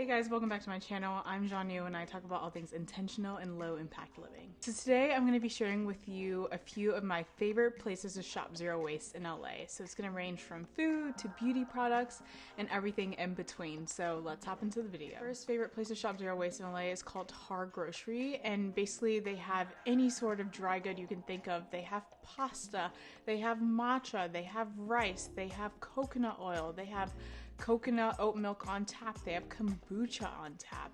guys, welcome back to my channel. I'm Jean and I talk about all things intentional and low impact living. So today I'm going to be sharing with you a few of my favorite places to shop zero waste in LA. So it's going to range from food to beauty products and everything in between. So let's hop into the video. First favorite place to shop zero waste in LA is called Tare Grocery, and basically they have any sort of dry good you can think of. They have pasta, they have matcha, they have rice, they have coconut oil, they have coconut oat milk on tap, they have kombucha on tap.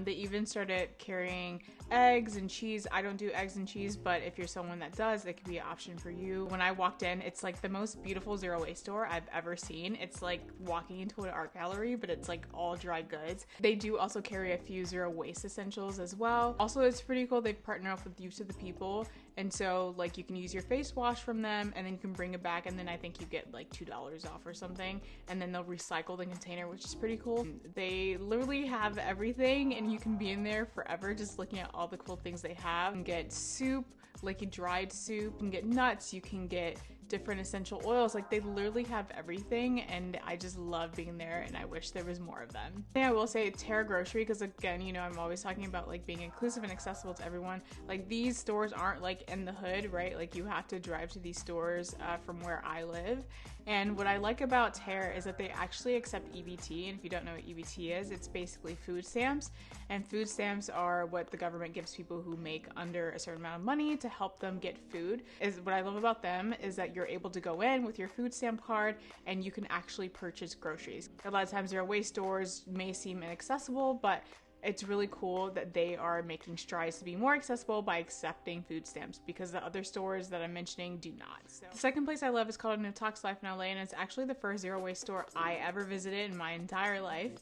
They even started carrying eggs and cheese. I don't do eggs and cheese, but if you're someone that does, it could be an option for you. When I walked in, it's like the most beautiful zero waste store I've ever seen. It's like walking into an art gallery, but it's like all dry goods. They do also carry a few zero waste essentials as well. Also, it's pretty cool. They partner up with Youth to the People, and so like you can use your face wash from them and then you can bring it back, and then I think you get like $2 off or something, and then they'll recycle the container, which is pretty cool. They literally have everything and you can be in there forever just looking at all the cool things they have. You can get soup, like a dried soup, you can get nuts, you can get different essential oils. Like they literally have everything, and I just love being there and I wish there was more of them. I will say Tare Grocery, because again, you know, I'm always talking about like being inclusive and accessible to everyone. Like these stores aren't like in the hood, right? Like you have to drive to these stores from where I live. And what I like about Tare is that they actually accept EBT, and if you don't know what EBT is, it's basically food stamps, and food stamps are what the government gives people who make under a certain amount of money to help them get food. What I love about them is that you're able to go in with your food stamp card and you can actually purchase groceries. A lot of times zero waste stores may seem inaccessible, but it's really cool that they are making strides to be more accessible by accepting food stamps, because the other stores that I'm mentioning do not. So the second place I love is called Tox Life in LA, and it's actually the first zero waste store I ever visited in my entire life.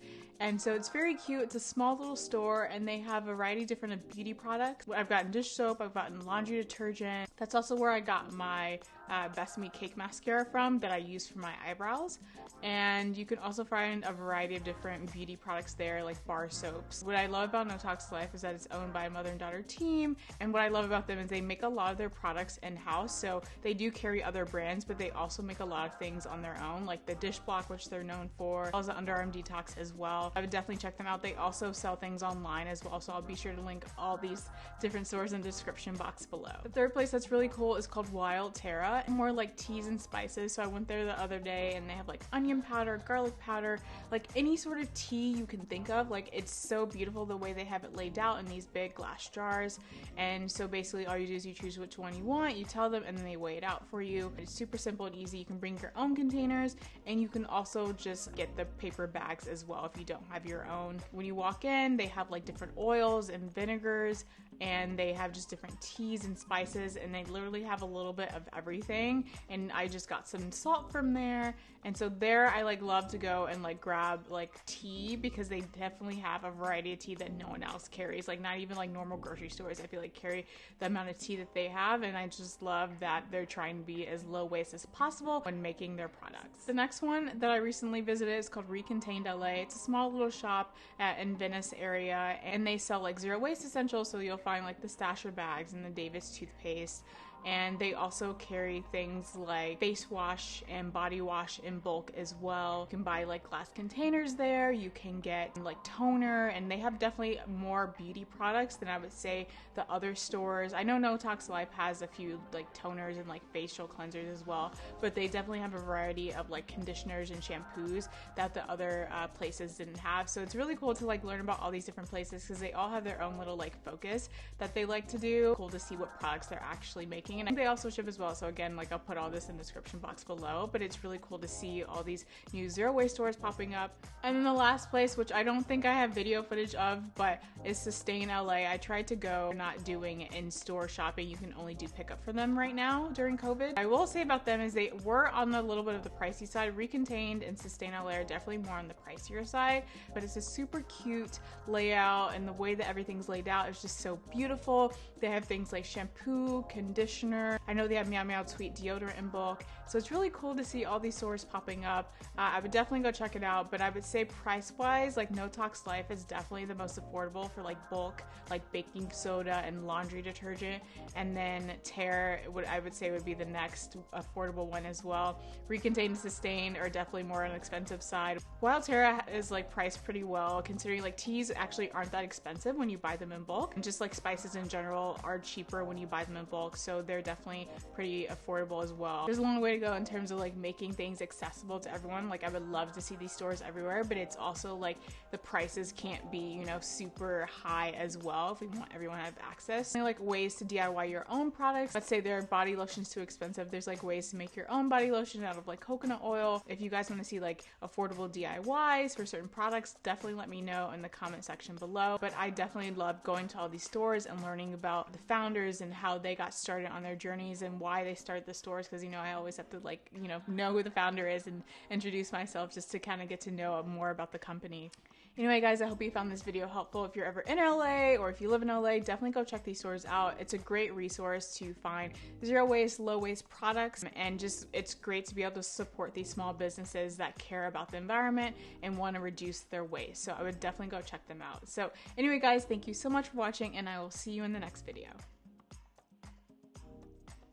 And so it's very cute. It's a small little store and they have a variety of different beauty products. I've gotten dish soap, I've gotten laundry detergent. That's also where I got my Best Me Cake mascara from that I use for my eyebrows. And you can also find a variety of different beauty products there, like bar soaps. What I love about Tox Life is that it's owned by a mother and daughter team, and what I love about them is they make a lot of their products in-house. So they do carry other brands, but they also make a lot of things on their own, like the dish block, which they're known for, as well as the underarm detox as well. I would definitely check them out. They also sell things online as well, so I'll be sure to link all these different stores in the description box below. The third place that's really cool is called Wild Tara, more like teas and spices. So I went there the other day and they have like onion powder, garlic powder, like any sort of tea you can think of. Like it's so beautiful the way they have it laid out in these big glass jars. And so basically all you do is you choose which one you want, you tell them, and then they weigh it out for you. It's super simple and easy. You can bring your own containers, and you can also just get the paper bags as well if you don't have your own. When you walk in, they have like different oils and vinegars, and they have just different teas and spices, and they literally have a little bit of everything. And I just got some salt from there, and so there I like love to go and like grab like tea, because they definitely have a variety of tea that no one else carries. Like not even like normal grocery stores I feel like carry the amount of tea that they have, and I just love that they're trying to be as low waste as possible when making their products. The next one that I recently visited is called Recontained LA. It's a small little shop in Venice area, and they sell like zero waste essentials. So you'll find like the Stasher bags and the Davis toothpaste, and they also carry things like face wash and body wash in bulk as well. You can buy like glass containers there, you can get like toner, and they have definitely more beauty products than I would say the other stores. I know Tox Life has a few like toners and like facial cleansers as well, but they definitely have a variety of like conditioners and shampoos that the other places didn't have. So it's really cool to like learn about all these different places, because they all have their own little like focus that they like to do. Cool to see what products they're actually making. And they also ship as well, so again, like I'll put all this in the description box below, but it's really cool to see all these new zero waste stores popping up. And then the last place, which I don't think I have video footage of, but is Sustain LA. I tried to go, not doing in-store shopping. You can only do pickup for them right now during COVID. I will say about them is they were on a little bit of the pricey side. Recontained and Sustain LA are definitely more on the pricier side, but it's a super cute layout, and the way that everything's laid out is just so beautiful. They have things like shampoo, conditioner, conditioner. I know they have Meow Meow Tweet deodorant in bulk. So it's really cool to see all these stores popping up. I would definitely go check it out, but I would say price-wise, like no Tox Life is definitely the most affordable for like bulk, like baking soda and laundry detergent. And then Tare, I would say would be the next affordable one as well. Recontained and Sustained are definitely more on the expensive side. While Tare is like priced pretty well, considering like teas actually aren't that expensive when you buy them in bulk. And just like spices in general are cheaper when you buy them in bulk, so they're definitely pretty affordable as well. There's a long way to go in terms of like making things accessible to everyone. Like I would love to see these stores everywhere, but it's also like the prices can't be, you know, super high as well if we want everyone to have access. There are like ways to DIY your own products. Let's say their body lotion's too expensive. There's like ways to make your own body lotion out of like coconut oil. If you guys want to see like affordable DIYs for certain products, definitely let me know in the comment section below. But I definitely love going to all these stores and learning about the founders and how they got started on their journeys and why they started the stores, because you know I always have to like, you know who the founder is and introduce myself just to kind of get to know more about the company. Anyway guys, I hope you found this video helpful. If you're ever in LA or if you live in LA, definitely go check these stores out. It's a great resource to find zero waste, low waste products, and just it's great to be able to support these small businesses that care about the environment and want to reduce their waste. So I would definitely go check them out. So anyway guys, thank you so much for watching, and I will see you in the next video.